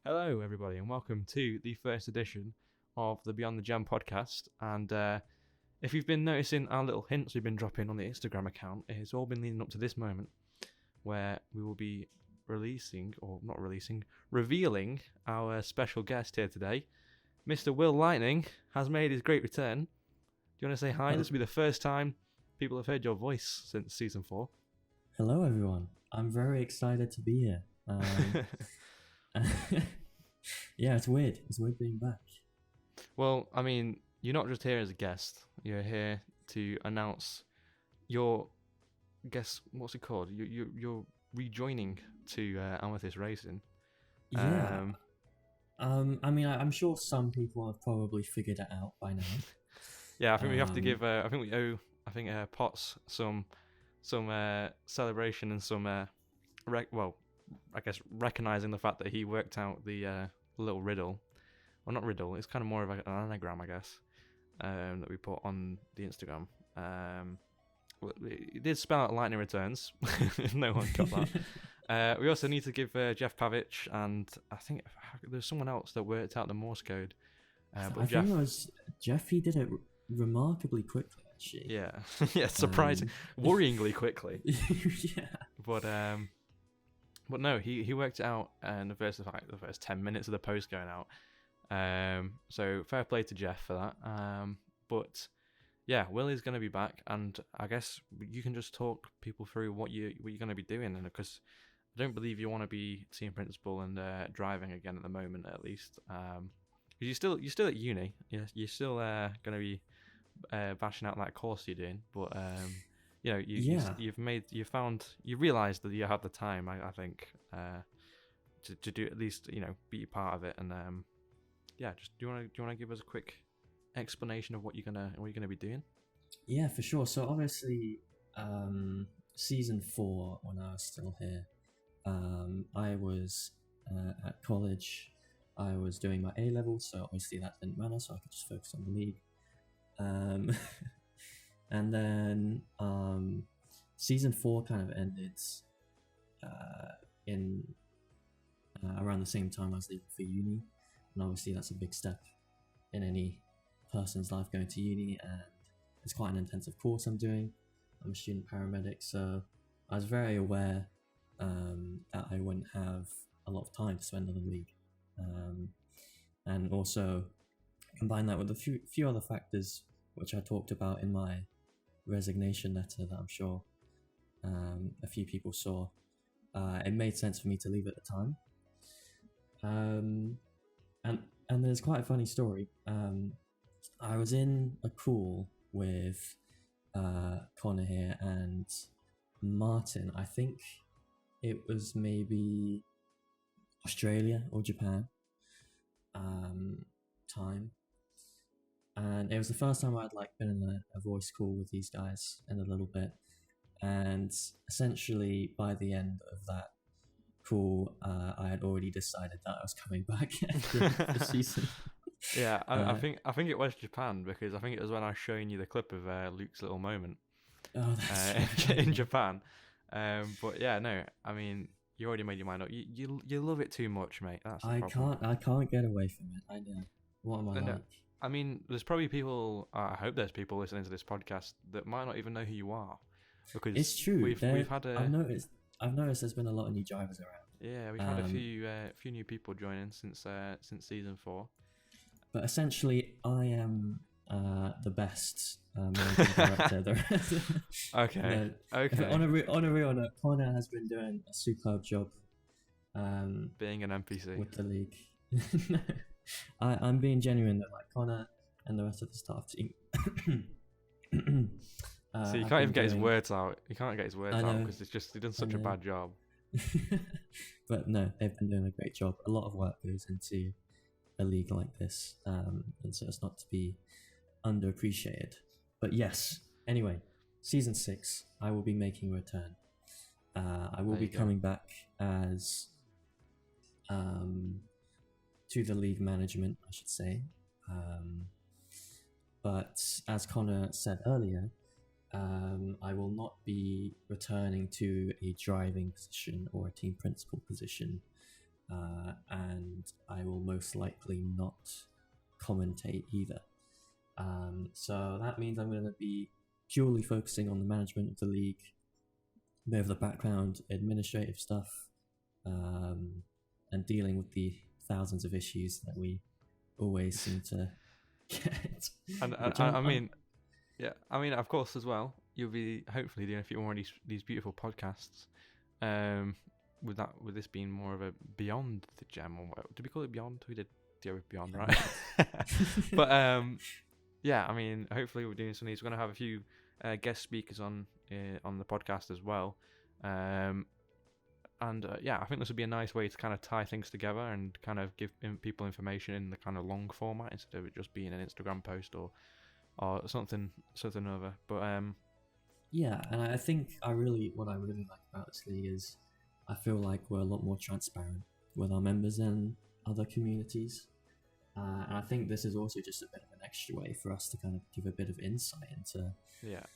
Hello, everybody, and welcome to the first edition of the Beyond the Jam podcast. And if you've been noticing our little hints we've been dropping on the Instagram account, it's all been leading up to this moment where we will be revealing our special guest here today. Mr. Will Lightning has made his great return. Do you want to say hi? This will be the first time people have heard your voice since season 4. Hello, everyone. I'm very excited to be here. Yeah, it's weird. It's weird being back. Well, I mean, you're not just here as a guest. You're here to announce your what's it called? You're rejoining to Amethyst Racing. Yeah. I mean, I'm sure some people have probably figured it out by now. Yeah, I think we have to give. I think we owe. I think Potts some celebration and some. I guess recognizing the fact that he worked out the little riddle. Well, not riddle. It's kind of more of an anagram, I guess, that we put on the Instagram. It did spell out Lightning Returns. No one got that. We also need to give Jeff Pavich, and I think there's someone else that worked out the Morse code. But Jeff, think it was Jeff. He did it remarkably quickly, actually. Yeah, yeah, surprising, worryingly quickly. Yeah. But no, he worked it out in the first 10 minutes of the post going out. So fair play to Jeff for that. But yeah, Will is going to be back, and I guess you can just talk people through what you're going to be doing, and because I don't believe you want to be team principal and driving again at the moment, at least. Because you're still at uni. You're still going to be bashing out that course you're doing, but. You realised that you have the time. I think to do at least be a part of it, and just do you want to give us a quick explanation of what you're gonna be doing? Yeah, for sure. So obviously, season 4, when I was still here, I was at college. I was doing my A level, so obviously that didn't matter. So I could just focus on the league. And then season 4 kind of ended in around the same time I was leaving for uni, and obviously that's a big step in any person's life, going to uni, and it's quite an intensive course I'm doing. I'm a student paramedic, so I was very aware that I wouldn't have a lot of time to spend on the league, and also combine that with a few other factors which I talked about in my resignation letter that I'm sure a few people saw. It made sense for me to leave at the time. And there's quite a funny story. I was in a call with Connor here and Martin. I think it was maybe Australia or Japan time. And it was the first time I'd been in a voice call with these guys in a little bit, and essentially by the end of that call, I had already decided that I was coming back after the season. Yeah, I think it was Japan, because I think it was when I was showing you the clip of Luke's little moment. Oh, that's in Japan. But yeah, no, I mean, you already made your mind up. You love it too much, mate. That's the problem. I can't get away from it. I know. What am I like? I mean, there's probably people. I hope there's people listening to this podcast that might not even know who you are, because it's true. We've had a. I've noticed there's been a lot of new drivers around. Yeah, we've had a few new people joining since season 4. But essentially, I am the best managing director there. Okay. Okay. On a real note, Connor has been doing a superb job. Being an NPC with the league. I'm being genuine though, Connor and the rest of the staff team. So you can't even get his words out. You can't get his words out because he done such a bad job. But no, they've been doing a great job. A lot of work goes into a league like this, and so it's not to be underappreciated. But yes, anyway, season 6, I will be making a return. I will be coming back as to the league management, I should say. But as Connor said earlier, I will not be returning to a driving position or a team principal position, and I will most likely not commentate either. So that means I'm going to be purely focusing on the management of the league, a bit of the background administrative stuff, and dealing with the thousands of issues that we always seem to get. And I mean, yeah, I mean, of course, as well, you'll be hopefully doing a few more of these beautiful podcasts. With this being more of a beyond the gem, or what, did we call it beyond? We did deal with beyond, right? But yeah, I mean, hopefully we're doing some of these. We're gonna have a few guest speakers on the podcast as well. Yeah, I think this would be a nice way to kind of tie things together and kind of give people information in the kind of long format instead of it just being an Instagram post or something or other. But yeah, and I think what I really like about this league is I feel like we're a lot more transparent with our members than other communities. And I think this is also just a bit of an extra way for us to kind of give a bit of insight into. Yeah.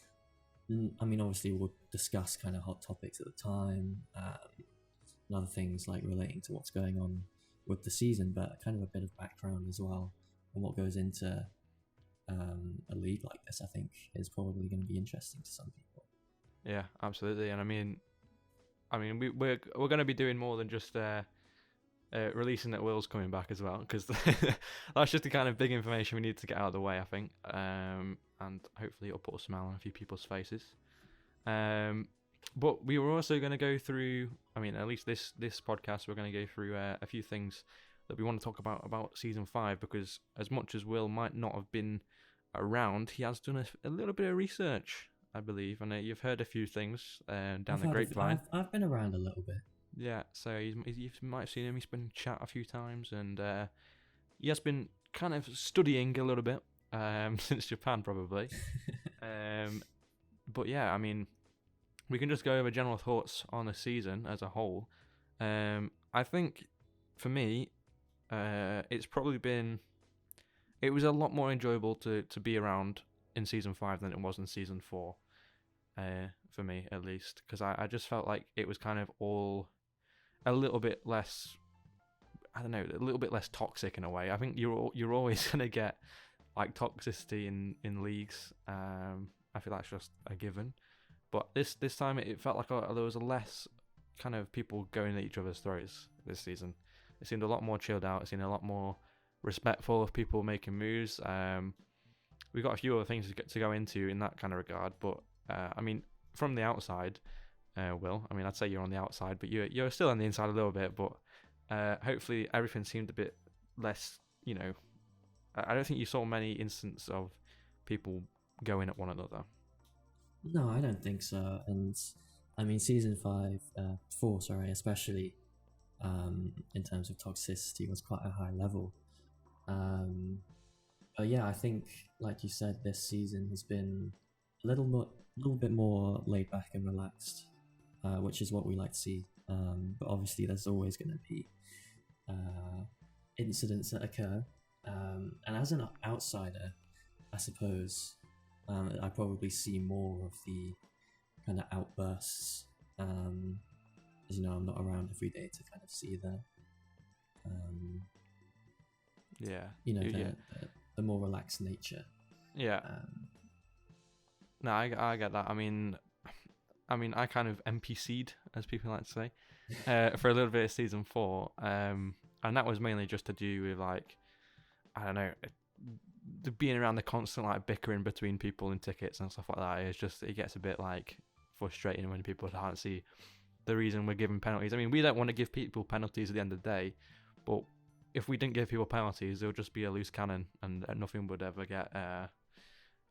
I mean, obviously, we'll discuss kind of hot topics at the time, and other things like relating to what's going on with the season, but kind of a bit of background as well on what goes into a league like this. I think is probably going to be interesting to some people. Yeah, absolutely. And I mean, we're going to be doing more than just releasing that Will's coming back as well, because that's just the kind of big information we need to get out of the way, I think. And hopefully it'll put a smile on a few people's faces. But we were also going to go through, I mean, at least this podcast, we're going to go through a few things that we want to talk about season 5, because as much as Will might not have been around, he has done a little bit of research, I believe, and you've heard a few things down the grapevine. I've been around a little bit. Yeah, so you might have seen him. He's been chat a few times, and he has been kind of studying a little bit since Japan, probably. But yeah, I mean, we can just go over general thoughts on the season as a whole. I think, for me, it's probably been... It was a lot more enjoyable to be around in Season 5 than it was in Season 4, for me, at least. Because I just felt like it was kind of all a little bit less... I don't know, a little bit less toxic in a way. I think you're always going to get like toxicity in leagues. I feel that's just a given. But this time it felt like there was a less kind of people going at each other's throats this season. It seemed a lot more chilled out. It seemed a lot more respectful of people making moves. We got a few other things to go into in that kind of regard. But I mean, from the outside, Will, I mean, I'd say you're on the outside, but you're still on the inside a little bit. But hopefully everything seemed a bit less, you know... I don't think you saw many instances of people going at one another. No, I don't think so. And I mean, season 4, especially in terms of toxicity, was quite a high level. But yeah, I think, like you said, this season has been a little bit more laid back and relaxed, which is what we like to see. But obviously, there's always going to be incidents that occur. And as an outsider, I suppose I probably see more of the kind of outbursts, as you know, I'm not around every day to kind of see the more relaxed nature. Yeah. No, I get that. I mean, I kind of NPC'd, as people like to say, for a little bit of season 4, and that was mainly just to do with, like, I don't know, being around the constant like bickering between people and tickets and stuff like that. It's just, it gets a bit like frustrating when people can't see the reason we're giving penalties. I mean, we don't want to give people penalties at the end of the day, but if we didn't give people penalties, there would just be a loose cannon, and nothing would ever get,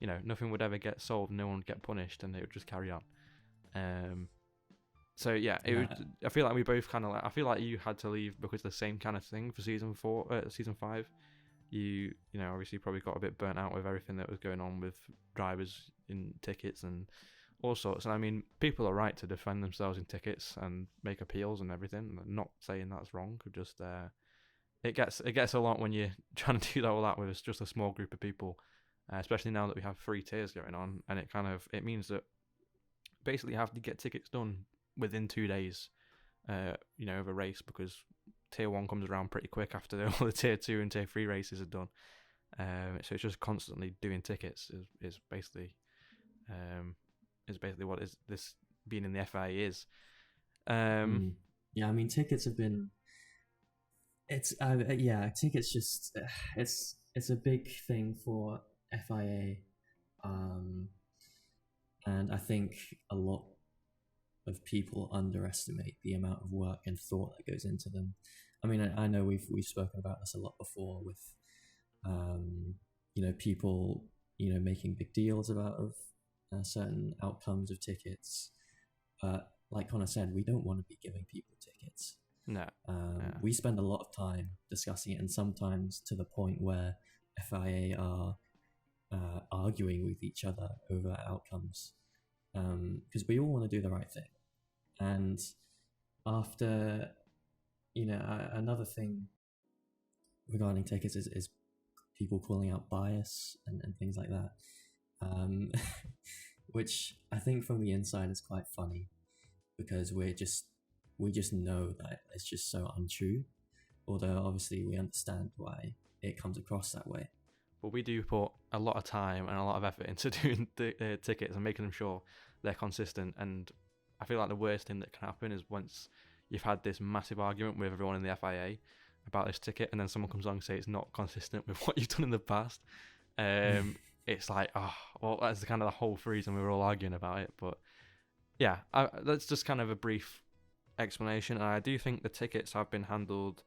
nothing would ever get solved. No one would get punished, and it would just carry on. So yeah, I feel like we both kind of like. I feel like you had to leave because of the same kind of thing for season 5. You know, obviously probably got a bit burnt out with everything that was going on with drivers in tickets and all sorts. And I mean, people are right to defend themselves in tickets and make appeals and everything. I'm not saying that's wrong. Just it gets a lot when you're trying to do all that with just a small group of people, especially now that we have 3 tiers going on, and it means that basically you have to get tickets done within 2 days, of a race, because tier 1 comes around pretty quick after all the tier 2 and tier 3 races are done. So it's just constantly doing tickets is basically what is this being in the FIA is. Yeah, I mean, tickets have been. Tickets just it's a big thing for FIA, and I think a lot of people underestimate the amount of work and thought that goes into them. I mean, I know we've spoken about this a lot before with, people, making big deals about of certain outcomes of tickets. But like Connor said, we don't want to be giving people tickets. No. We spend a lot of time discussing it, and sometimes to the point where FIA are arguing with each other over outcomes, because we all want to do the right thing. And after, another thing regarding tickets is people calling out bias and things like that, which I think from the inside is quite funny, because we just know that it's just so untrue, although obviously we understand why it comes across that way. But we do put a lot of time and a lot of effort into doing the tickets and making them sure they're consistent. And I feel like the worst thing that can happen is once you've had this massive argument with everyone in the FIA about this ticket, and then someone comes along and say it's not consistent with what you've done in the past. It's like, oh, well, that's kind of the whole reason we were all arguing about it. But yeah, that's just kind of a brief explanation. And I do think the tickets have been handled,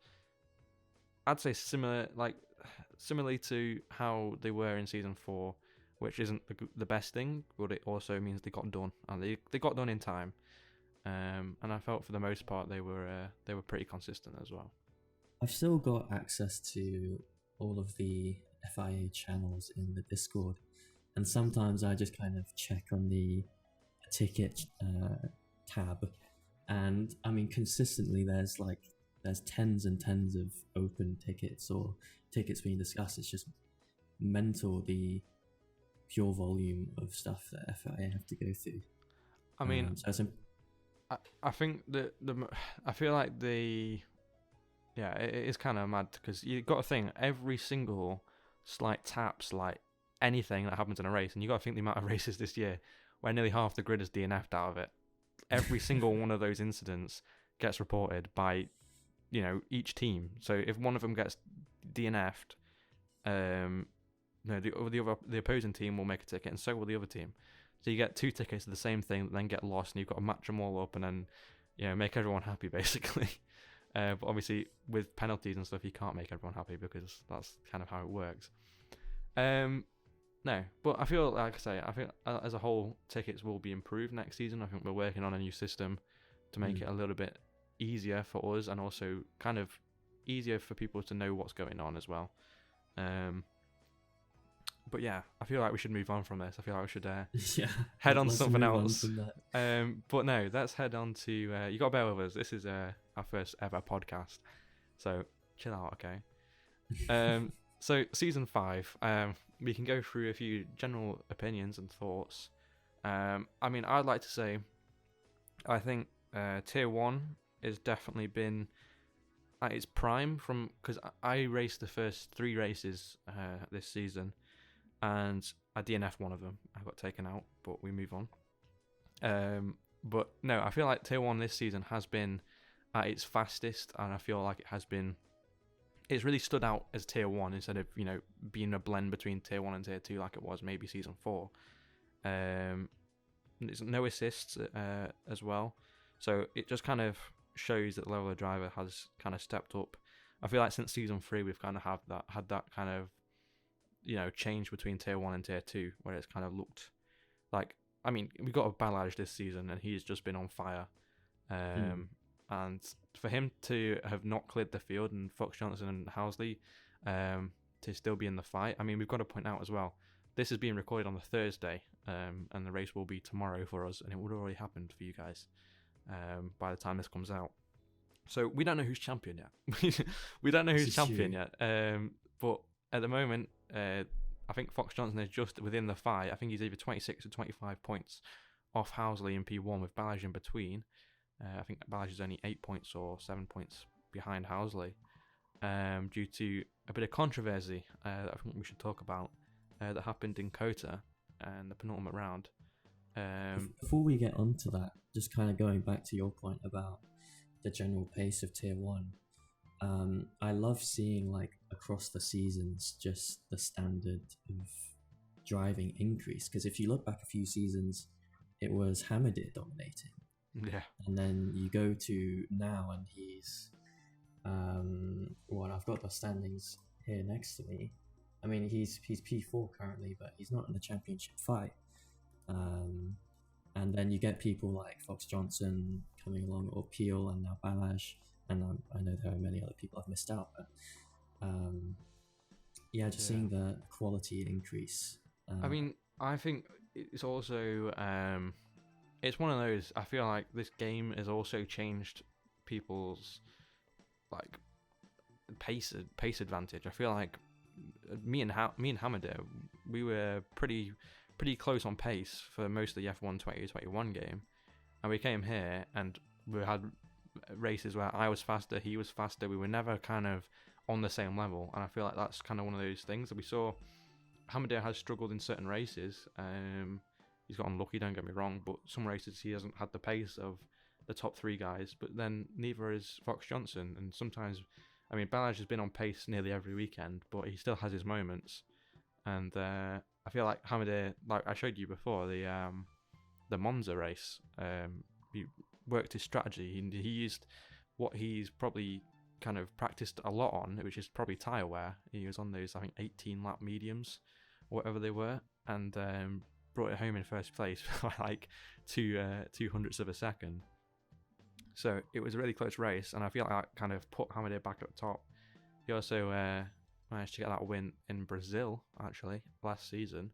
I'd say similarly to how they were in season 4, which isn't the best thing, but it also means they got done, and they got done in time. And I felt for the most part they were pretty consistent as well. I've still got access to all of the FIA channels in the Discord, and sometimes I just kind of check on the ticket tab, and I mean consistently there's tens and tens of open tickets or tickets being discussed. It's just mental, the pure volume of stuff that FIA have to go through. I mean, I think I feel like it is kind of mad, because you've got to think every single slight taps, like anything that happens in a race, and you've got to think the amount of races this year where nearly half the grid is DNF'd out of it. Every single one of those incidents gets reported by, each team. So if one of them gets DNF'd, the opposing team will make a ticket, and so will the other team. So you get 2 tickets of the same thing that then get lost, and you've got to match them all up and then, make everyone happy, basically. But obviously, with penalties and stuff, you can't make everyone happy, because that's kind of how it works. No, but I feel, like I say, as a whole, tickets will be improved next season. I think we're working on a new system to make it a little bit easier for us, and also kind of easier for people to know what's going on as well. But yeah, I feel like we should move on from this. I feel like we should head on to something else. But no, let's head on to... you got to bear with us. This is our first ever podcast. So chill out, okay? So season 5, we can go through a few general opinions and thoughts. I mean, I'd like to say, I think tier 1 has definitely been at its prime, because I raced the first 3 races this season, and I DNF'd one of them. I got taken out, but we move on. But no, I feel like tier 1 this season has been at its fastest, and I feel like it's really stood out as tier 1 instead of, being a blend between tier 1 and tier 2 like it was maybe season 4. There's no assists as well, so it just kind of shows that the level of driver has kind of stepped up. I feel like since season 3 we've kind of had that kind of change between tier 1 and tier 2, where it's kind of looked like, I mean, we got a Balaj this season and he's just been on fire. And for him to have not cleared the field, and Fox Johnson and Housley to still be in the fight, I mean, we've got to point out as well, this is being recorded on the Thursday, and the race will be tomorrow for us, and it would have already happened for you guys by the time this comes out. So we don't know who's champion yet. We don't know who's champion yet. But at the moment, I think Fox Johnson is just within the fight. I think he's either 26 or 25 points off Housley in P1 with Balaj in between. I think Balaj is only 8 points or 7 points behind Housley, due to a bit of controversy that I think we should talk about that happened in Kota and the penultimate round. Before we get onto that, just kind of going back to your point about the general pace of Tier 1, I love seeing like across the seasons just the standard of driving increase, because if you look back a few seasons, it was Hamadir dominating. Yeah. And then you go to now and he's I've got the standings here next to me. I mean, he's P4 currently, but he's not in the championship fight. And then you get people like Fox Johnson coming along, or Peel, and now Balaj, and I know there are many other people I've missed out, but seeing the quality increase. I mean, I think it's also it's one of those. I feel like this game has also changed people's like pace advantage. I feel like me and Hamadir, we were pretty close on pace for most of the F1 2021 game, and we came here and we had races where I was faster, he was faster. We were never kind of on the same level, and I feel like that's kind of one of those things that we saw. Hamadir has struggled in certain races. He's got unlucky, don't get me wrong, but some races he hasn't had the pace of the top three guys. But then neither is Fox Johnson, and sometimes, I mean, Balaj has been on pace nearly every weekend, but he still has his moments. And I feel like Hamadir, like I showed you before, the Monza race, he worked his strategy. He used what he's probably kind of practiced a lot on, which is probably tyre wear. He was on those, I think, 18-lap mediums, or whatever they were, and brought it home in first place by like 2/200ths of a second. So it was a really close race, and I feel like that kind of put Hamadir back at the top. He also managed to get that win in Brazil, actually, last season,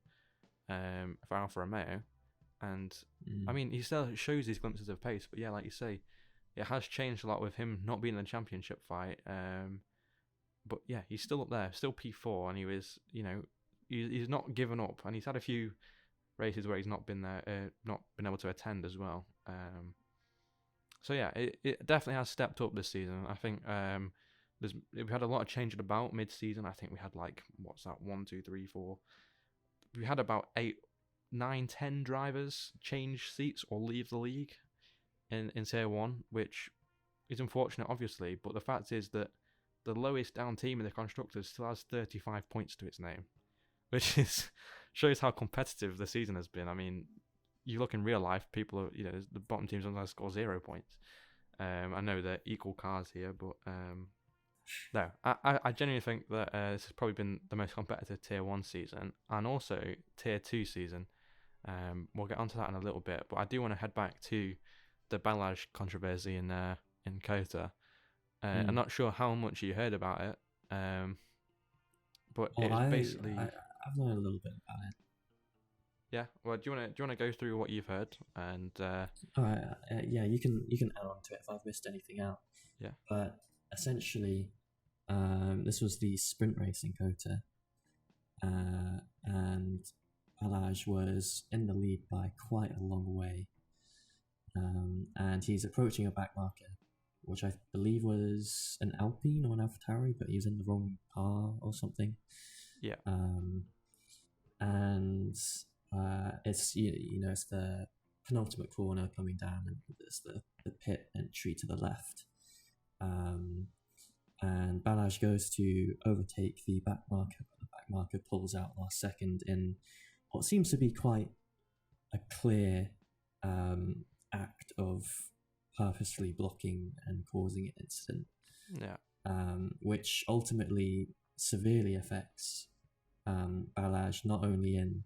for Alfa Romeo. And, I mean, he still shows these glimpses of pace, but yeah, like you say, it has changed a lot with him not being in the championship fight. But yeah, he's still up there, still P4, and he was, he's not given up, and he's had a few races where he's not been there, not been able to attend as well. So yeah, it definitely has stepped up this season. I think we had a lot of changing about mid-season. I think we had like, 1, 2, 3, 4. We had about 8, 9, 10 drivers change seats or leave the league in Tier 1, which is unfortunate, obviously. But the fact is that the lowest down team in the constructors still has 35 points to its name, which shows how competitive the season has been. I mean, you look in real life, people are, the bottom teams sometimes score 0 points. I know they're equal cars here, but no, I genuinely think that this has probably been the most competitive Tier 1 season, and also Tier 2 season. We'll get onto that in a little bit, but I do want to head back to the Balaj controversy in Kota. I'm not sure how much you heard about it, but it's basically... I've learned a little bit about it. Yeah, well, do you want to go through what you've heard? And all right, yeah, you can add on to it if I've missed anything out. Yeah, but essentially, this was the sprint race in Kota, and Balaj was in the lead by quite a long way, and he's approaching a back marker, which I believe was an Alpine or an AlphaTauri, but he was in the wrong car or something. Yeah. And it's it's the penultimate corner coming down, and there's the pit entry to the left. And Balaj goes to overtake the back marker, but the back marker pulls out last second in what seems to be quite a clear act of purposely blocking and causing an incident. Yeah. Which ultimately severely affects Balaj, not only in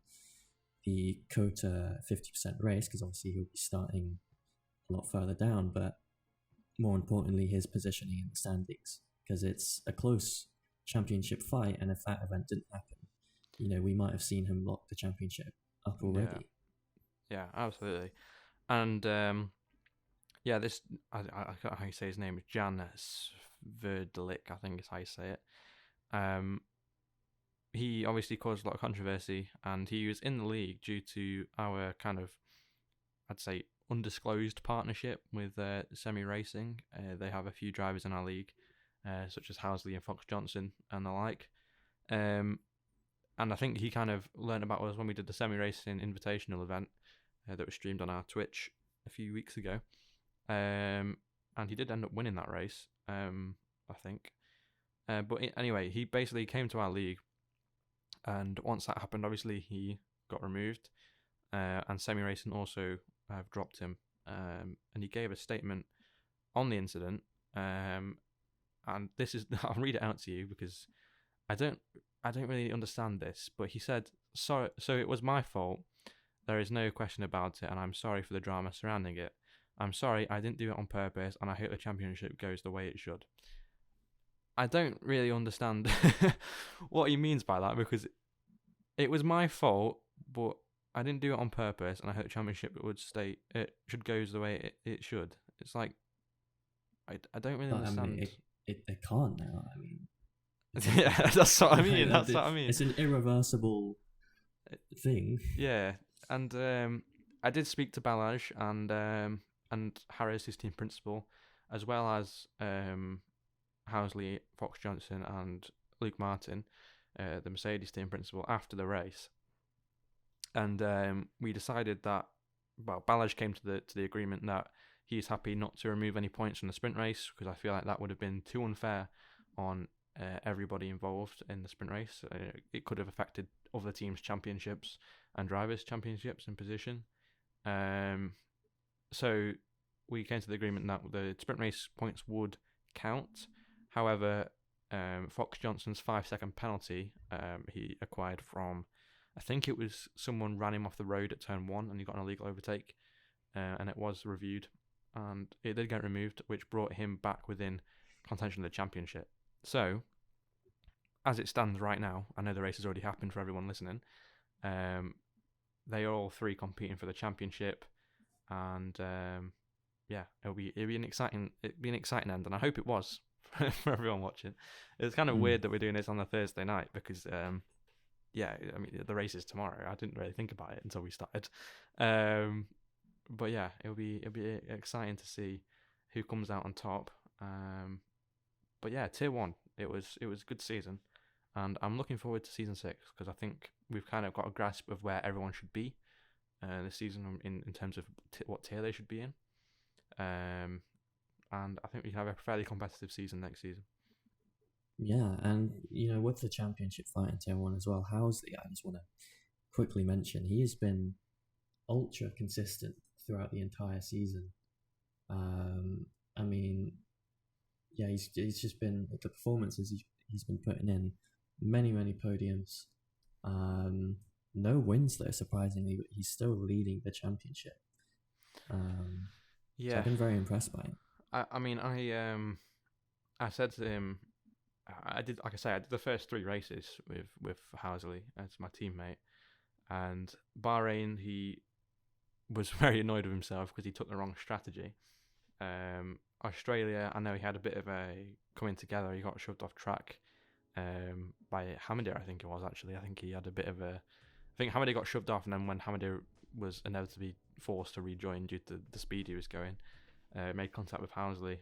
the Kota 50% race, because obviously he'll be starting a lot further down, but more importantly, his positioning in the standings, because it's a close championship fight, and if that event didn't happen, we might have seen him lock the championship up already. Yeah, absolutely. And this I don't know how you say his name, Jan Sverdlik, I think is how you say it. He obviously caused a lot of controversy, and he was in the league due to our kind of, I'd say, undisclosed partnership with Semi Racing. They have a few drivers in our league, such as Housley and Fox Johnson and the like. And I think he kind of learned about us when we did the semi-racing invitational event that was streamed on our Twitch a few weeks ago. And he did end up winning that race, I think. Anyway, he basically came to our league, and once that happened, obviously he got removed, and semi-racing also dropped him. And he gave a statement on the incident, and this is I'll read it out to you because I don't really understand this, but he said, "Sorry, so it was my fault. There is no question about it, and I'm sorry for the drama surrounding it. I'm sorry, I didn't do it on purpose, and I hope the championship goes the way it should." I don't really understand what he means by that, because it was my fault, but I didn't do it on purpose, and I hope the championship should go the way it should. It's like, I don't really understand. I mean, it can't now. I mean, yeah, that's what I mean. That's what I mean. It's an irreversible thing. Yeah, and I did speak to Balaj and Harris, his team principal, as well as Housley, Fox Johnson, and Luke Martin, the Mercedes team principal, after the race, and we decided that, well, Balaj came to the agreement that he's happy not to remove any points from the sprint race, because I feel like that would have been too unfair on everybody involved in the sprint race. It could have affected other teams' championships and drivers' championships in position. So we came to the agreement that the sprint race points would count. However, Fox Johnson's 5-second penalty he acquired from, I think it was someone ran him off the road at turn 1 and he got an illegal overtake, and it was reviewed and it did get removed, which brought him back within contention of the championship. So, as it stands right now, I know the race has already happened for everyone listening. They are all three competing for the championship, and yeah, it'll be an exciting end, and I hope it was for everyone watching. It's kind of weird that we're doing this on a Thursday night because yeah, I mean the race is tomorrow. I didn't really think about it until we started. But yeah, it'll be exciting to see who comes out on top. But yeah, Tier 1, it was a good season, and I'm looking forward to Season 6 because I think we've kind of got a grasp of where everyone should be this season in terms of what tier they should be in. And I think we can have a fairly competitive season next season. Yeah, and you know, with the championship fight in Tier 1 as well, Housley, I just want to quickly mention, he has been ultra consistent throughout the entire season. I mean, yeah, he's just been, the performances he's been putting in, many podiums. No wins though, surprisingly, but he's still leading the championship. Yeah, so I've been very impressed by him. I mean, I said to him, I did the first 3 races with Housley as my teammate, and Bahrain, he was very annoyed with himself because he took the wrong strategy. Australia, I know he had a bit of a coming together. He got shoved off track by Hamadir, I think it was actually. I think he had a bit of a... I think Hamadir got shoved off, and then when Hamadir was inevitably forced to rejoin due to the speed he was going, made contact with Housley.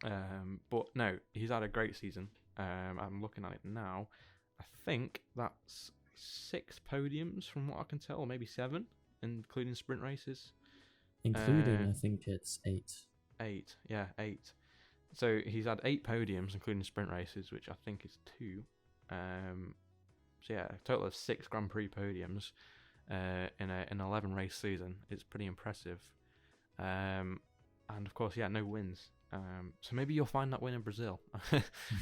But no, he's had a great season. I'm looking at it now. I think that's 6 podiums from what I can tell, or maybe 7, including sprint races. Including, I think it's 8. 8, yeah, 8. So he's had 8 podiums, including sprint races, which I think is 2. So yeah, a total of 6 Grand Prix podiums in an 11 race season. It's pretty impressive. And of course, yeah, no wins. So maybe you'll find that win in Brazil.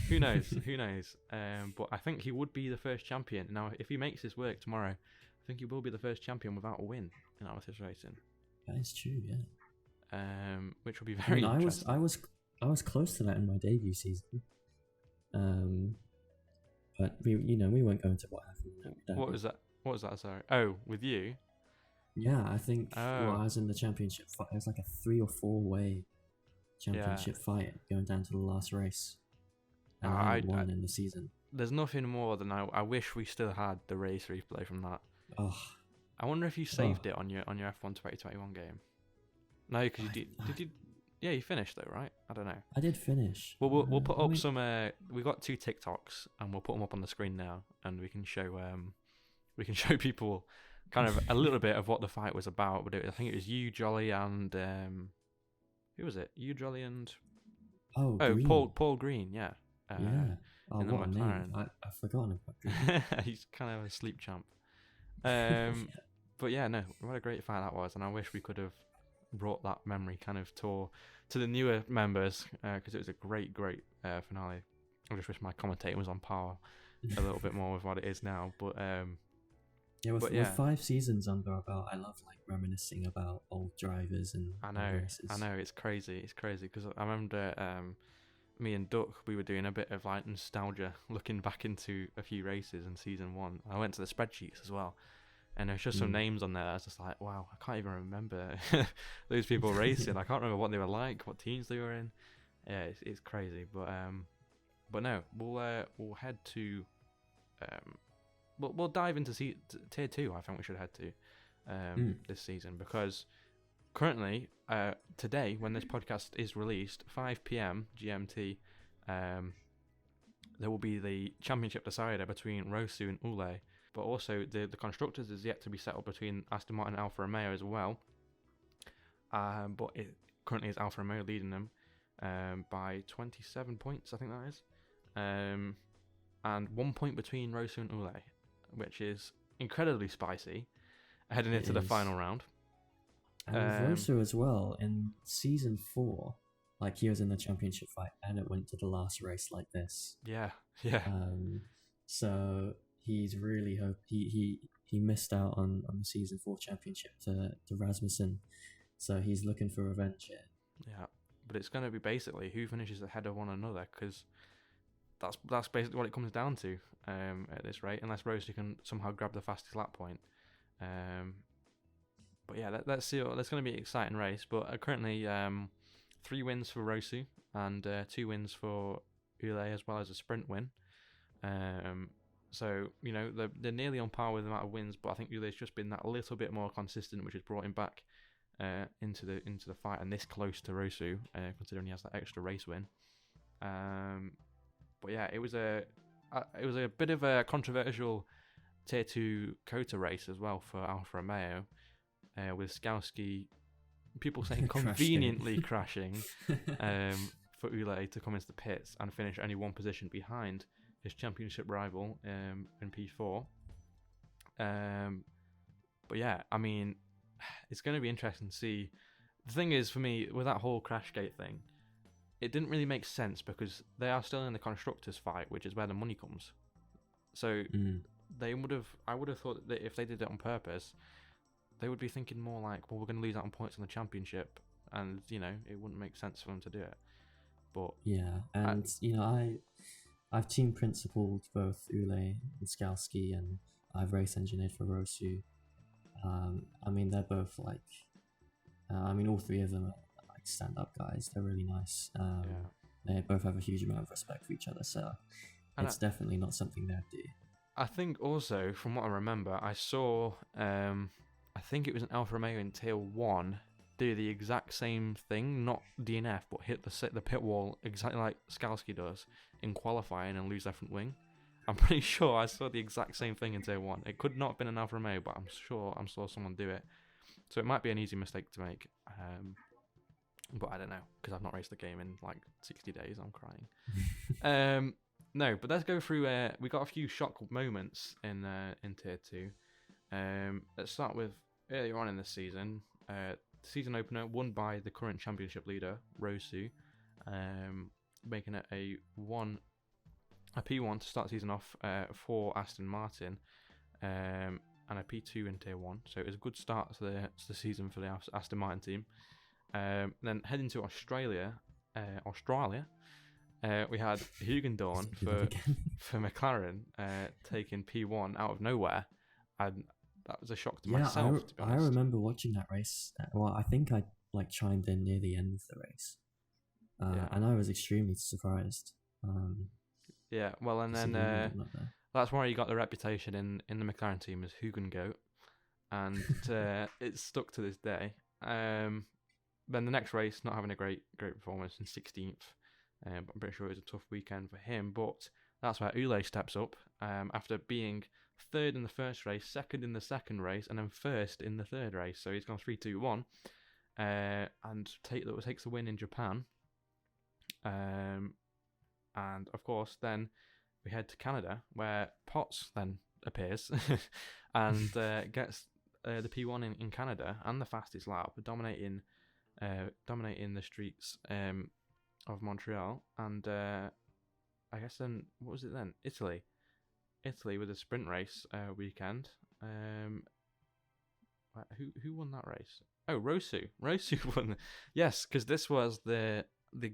Who knows? Who knows? But I think he would be the first champion. Now, if he makes this work tomorrow, I think he will be the first champion without a win in Amateur racing. That is true, yeah. Which will be very interesting. I was close to that in my debut season. But we won't go into what happened. What was that? What was that? Sorry. Oh, with you? Yeah, I think I was in the championship fight. It was like a 3 or 4 way championship fight going down to the last race. And I won in the season. There's nothing more than I wish we still had the race replay from that. Oh, I wonder if you saved it on your F1 2021 game. No, because you did. Did you? Yeah, you finished though, right? I don't know. I did finish. Well, we'll put I up mean, some. We got 2 TikToks, and we'll put them up on the screen now, and we can show people kind of a little bit of what the fight was about. But I think it was you, Jolly, and who was it? You, Jolly, and Green. Paul Green, yeah. Yeah. Oh, In the what a name. McLaren. I've forgotten about Green. He's kind of a sleep champ. Yeah. But yeah, no, what a great fight that was, and I wish we could have brought that memory kind of tour to the newer members, because it was a great finale. I just wish my commentator was on par a little bit more with what it is now. But Yeah, with, but with yeah, 5 seasons under our belt, I love like reminiscing about old drivers and races. I know, it's crazy because I remember me and Duck, we were doing a bit of like nostalgia, looking back into a few races in season 1. I went to the spreadsheets as well, and there's just some names on there. I was just like, wow, I can't even remember those people racing. I can't remember what they were like, what teams they were in. Yeah, it's crazy. But no, we'll head to we'll dive into tier 2. I think we should head to this season, because currently today, when this podcast is released, 5 p.m. GMT, there will be the championship decider between Rosu and Ule. But also the constructors is yet to be settled between Aston Martin and Alfa Romeo as well. But it currently is Alfa Romeo leading them by 27 points, I think that is. And 1 point between Rosu and Ule, which is incredibly spicy heading into the final round. And with Rosu as well, in season 4, like he was in the championship fight and it went to the last race like this. Yeah. So he's really he missed out on the season 4 championship to Rasmussen, so he's looking for revenge here. Yeah, but it's going to be basically who finishes ahead of one another, because that's basically what it comes down to at this rate, unless Rosu can somehow grab the fastest lap point. But yeah, let's see. That's going to be an exciting race. But currently 3 wins for Rosu and 2 wins for Ule, as well as a sprint win. So, you know, they're nearly on par with the amount of wins, but I think Ule's just been that little bit more consistent, which has brought him back into the fight, and this close to Rosu, considering he has that extra race win. But yeah, it was a bit of a controversial tier 2 Kota race as well for Alfa Romeo, with Skalski, people saying conveniently crashing for Ule to come into the pits and finish only 1 position behind his championship rival in P4. But yeah, I mean, it's going to be interesting to see. The thing is, for me, with that whole Crashgate thing, it didn't really make sense, because they are still in the constructors fight, which is where the money comes. So I would have thought that if they did it on purpose, they would be thinking more like, well, we're going to lose out on points on the championship, and you know, it wouldn't make sense for them to do it. But yeah, and you know, I've team principled both Ule and Skalski, and I've race engineered for Rosu. I mean, they're both like, all 3 of them are like stand-up guys. They're really nice. They both have a huge amount of respect for each other, so it's definitely not something they'd do. I think also, from what I remember, I saw, I think it was an Alfa Romeo in Tier 1 do the exact same thing, not DNF, but hit the pit wall exactly like Skalski does in qualifying and lose their front wing. I'm pretty sure I saw the exact same thing in Tier 1. It could not have been an Alfa Romeo, but I'm sure I saw someone do it. So it might be an easy mistake to make. But I don't know, because I've not raced the game in like 60 days. I'm crying. No, but let's go through. We got a few shock moments in Tier 2. Let's start with earlier on in this season. Season opener won by the current championship leader, Rosu, making it a P1 to start the season off for Aston Martin, and a P2 in Tier 1. So it was a good start to the season for the Aston Martin team. Then heading to Australia, we had Hugendorn for McLaren taking P1 out of nowhere, and that was a shock to myself, to be honest. I remember watching that race. Well, I think I chimed in near the end of the race, and I was extremely surprised. Yeah, well, and then that's why he got the reputation in the McLaren team as Hugengoat, and it's stuck to this day. then the next race, not having a great performance in 16th. But I'm pretty sure it was a tough weekend for him. But that's where Ule steps up after being third in the first race, second in the second race, and then first in the third race. So he's gone 3-2-1, and takes the win in Japan. And of course, then we head to Canada, where Potts then appears and gets the P1 in Canada and the fastest lap, dominating the streets of Montreal. And I guess then, what was it then? Italy with a sprint race weekend. Who won that race? Oh, Rosu won. Yes, because this was the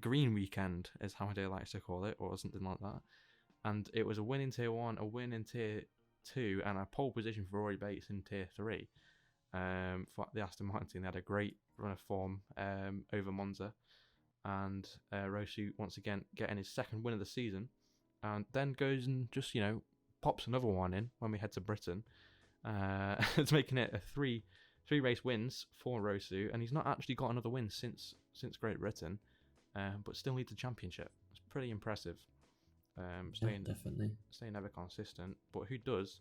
green weekend, is how Hideo likes to call it, or something like that. And it was a win in Tier 1, a win in Tier 2, and a pole position for Rory Bates in Tier 3. For the Aston Martin team, they had a great run of form over Monza. And Rosu, once again, getting his second win of the season. And then goes and just, pops another one in when we head to Britain. It's making it a three race wins for Rosu. And he's not actually got another win since Great Britain. But still leads the championship. It's pretty impressive. Definitely staying ever consistent. But who does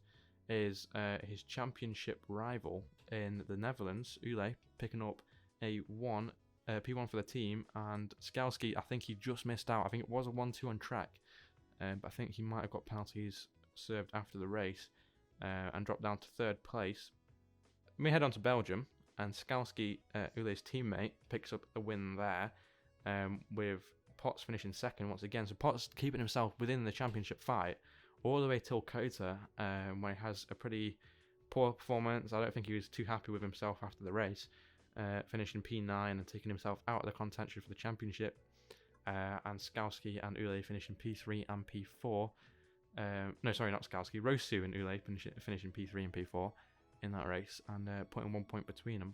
is his championship rival in the Netherlands, Ule, picking up a P1 for the team, and Skalski, I think he just missed out. I think it was a 1-2 on track, but I think he might have got penalties served after the race and dropped down to third place. We head on to Belgium, and Skalski, Ule's teammate, picks up a win there, with Potts finishing second once again. So Potts keeping himself within the championship fight all the way till Kota, where he has a pretty poor performance. I don't think he was too happy with himself after the race, finishing P9 and taking himself out of the contention for the championship. And Skalski and Ule finishing P3 and P4. No, sorry, not Skalski. Rosu and Ule finishing P3 and P4 in that race, and putting 1 point between them.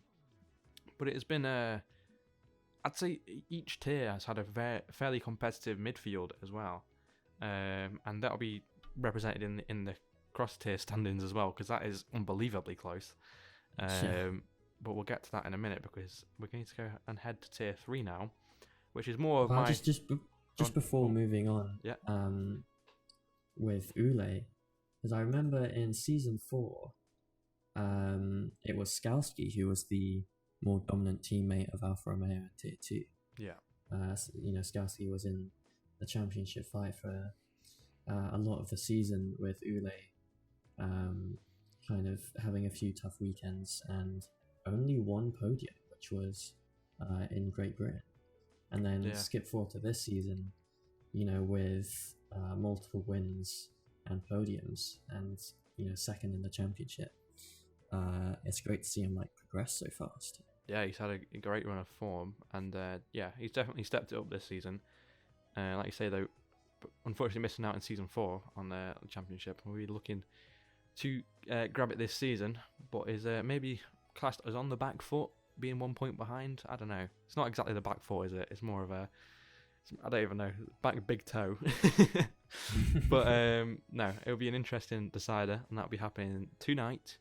But it has been I'd say each tier has had a fairly competitive midfield as well, and that'll be represented in the cross tier standings as well, because that is unbelievably close. But we'll get to that in a minute, because we're going to go and head to tier 3 now, which is more of my... Just before moving on, yeah. With Ule, because I remember in season 4, it was Skalski who was the more dominant teammate of Alfa Romeo in Tier 2. Yeah. Skalski was in the championship fight for a lot of the season, with Ule kind of having a few tough weekends and only one podium, which was in Great Britain. And then skip forward to this season, with multiple wins and podiums, and second in the championship. It's great to see him progress so fast. Yeah, he's had a great run of form, and he's definitely stepped it up this season. Like you say though, unfortunately missing out in season 4 on the championship. We'll be looking to grab it this season, but is maybe classed as on the back foot, being 1 point behind. I don't know. It's not exactly the back foot, is it? It's more of a, I don't even know, back big toe. But no, it'll be an interesting decider, and that'll be happening tonight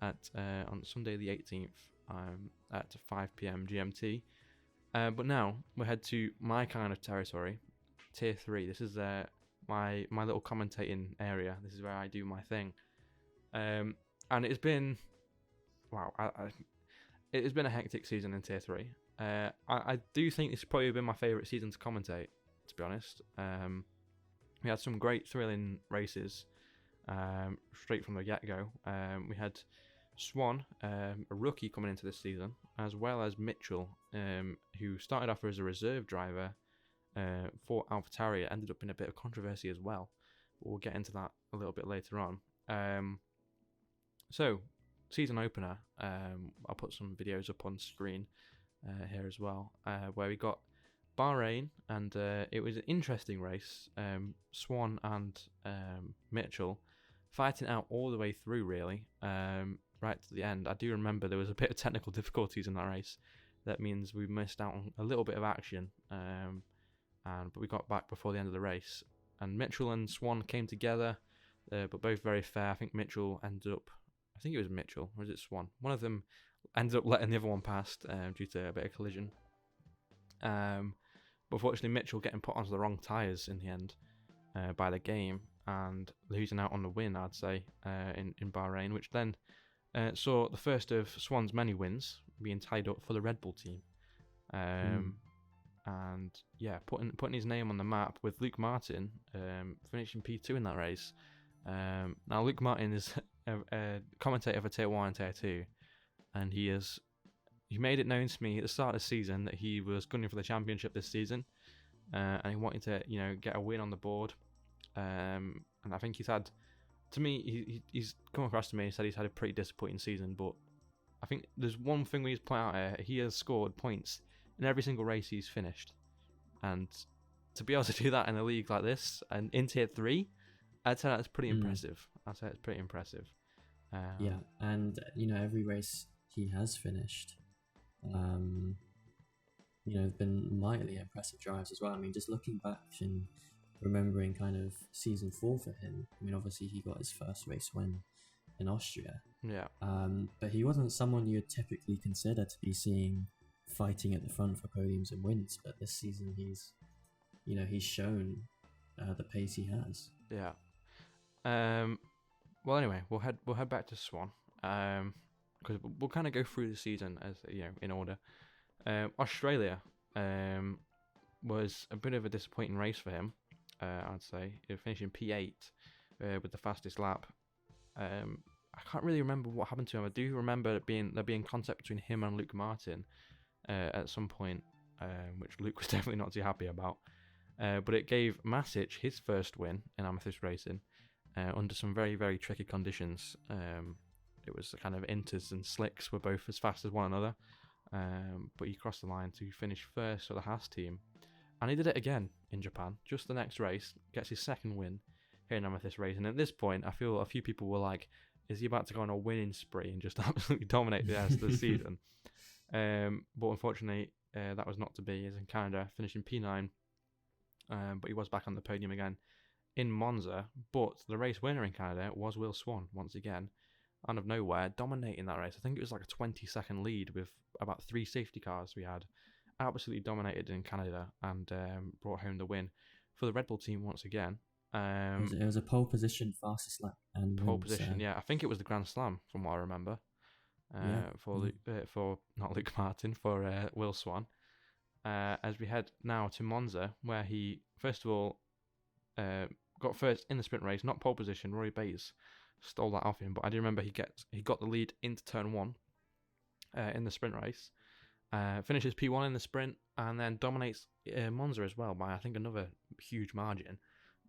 at on Sunday the 18th at 5 p.m. GMT. But now we'll head to my kind of territory, Tier 3. This is my little commentating area. This is where I do my thing. And it's been, wow, it has been a hectic season in Tier 3. I do think this has probably been my favourite season to commentate, to be honest. We had some great thrilling races straight from the get-go. We had Swan, a rookie coming into this season, as well as Mitchell, who started off as a reserve driver for AlphaTauri. Ended up in a bit of controversy as well. But we'll get into that a little bit later on. So, season opener, I'll put some videos up on screen here as well, where we got Bahrain, and it was an interesting race. Swan and Mitchell fighting out all the way through, really, right to the end. I do remember there was a bit of technical difficulties in that race. That means we missed out on a little bit of action, but we got back before the end of the race. And Mitchell and Swan came together, but both very fair. I think Mitchell ended up, I think it was Mitchell, or was it Swan? One of them ended up letting the other one past due to a bit of collision. But unfortunately, Mitchell getting put onto the wrong tyres in the end by the game and losing out on the win, I'd say, in Bahrain, which then saw the first of Swan's many wins being tied up for the Red Bull team. And yeah, putting his name on the map with Luke Martin finishing P2 in that race. Now, Luke Martin is a commentator for Tier 1 and Tier 2, and he made it known to me at the start of the season that he was gunning for the championship this season, and he wanted to, get a win on the board. And I think he's had, to me, he's come across to me and said he's had a pretty disappointing season, but I think there's one thing we need to point out here. He has scored points in every single race he's finished. And to be able to do that in a league like this, and in Tier 3, I'd say that's pretty impressive. I'd say it's pretty impressive. Yeah, and, every race he has finished, have been mightily impressive drives as well. I mean, just looking back and remembering kind of season 4 for him, I mean, obviously he got his first race win in Austria. Yeah. But he wasn't someone you'd typically consider to be seeing fighting at the front for podiums and wins. But this season he's shown the pace he has. Yeah. Well, anyway, we'll head back to Swan. Because we'll kind of go through the season as in order. Australia was a bit of a disappointing race for him. I'd say it finished in P8 with the fastest lap. I can't really remember what happened to him. I do remember there being contact between him and Luke Martin at some point, which Luke was definitely not too happy about. But it gave Masic his first win in amethyst racing under some very, very tricky conditions. It was kind of inters and slicks were both as fast as one another, but he crossed the line to finish first for the Haas team. And he did it again in Japan, just the next race, gets his second win here in amethyst racing. At this point, I feel a few people were like, is he about to go on a winning spree and just absolutely dominate the rest of the season? But unfortunately, that was not to be. He's in Canada, finishing P9, but he was back on the podium again in Monza. But the race winner in Canada was Will Swan, once again, out of nowhere, dominating that race. I think it was like a 20-second lead with about 3 safety cars we had. Absolutely dominated in Canada and brought home the win for the Red Bull team once again. It was a pole position, fastest lap, and pole position. Yeah, I think it was the Grand Slam from what I remember. For not Luke Martin, for Will Swan. As we head now to Monza, where he first of all got first in the sprint race, not pole position. Rory Bates stole that off him, but I do remember he got the lead into turn 1 in the sprint race. Finishes P1 in the sprint and then dominates Monza as well by I think another huge margin.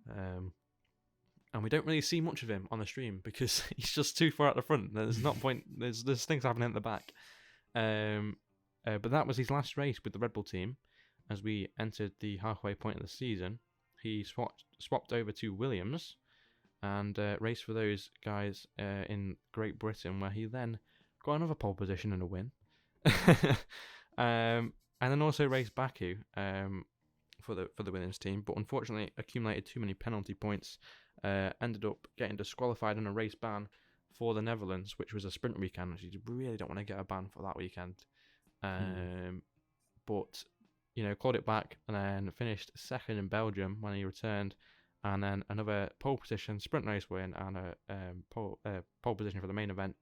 And we don't really see much of him on the stream because he's just too far at the front. There's not point. There's things happening at the back. But that was his last race with the Red Bull team. As we entered the halfway point of the season, he swapped over to Williams and raced for those guys in Great Britain, where he then got another pole position and a win. And then also raced Baku for the Williams team, but unfortunately accumulated too many penalty points. Ended up getting disqualified in a race ban for the Netherlands, which was a sprint weekend, which you really don't want to get a ban for that weekend. But clawed it back and then finished second in Belgium when he returned, and then another pole position sprint race win and a pole position for the main event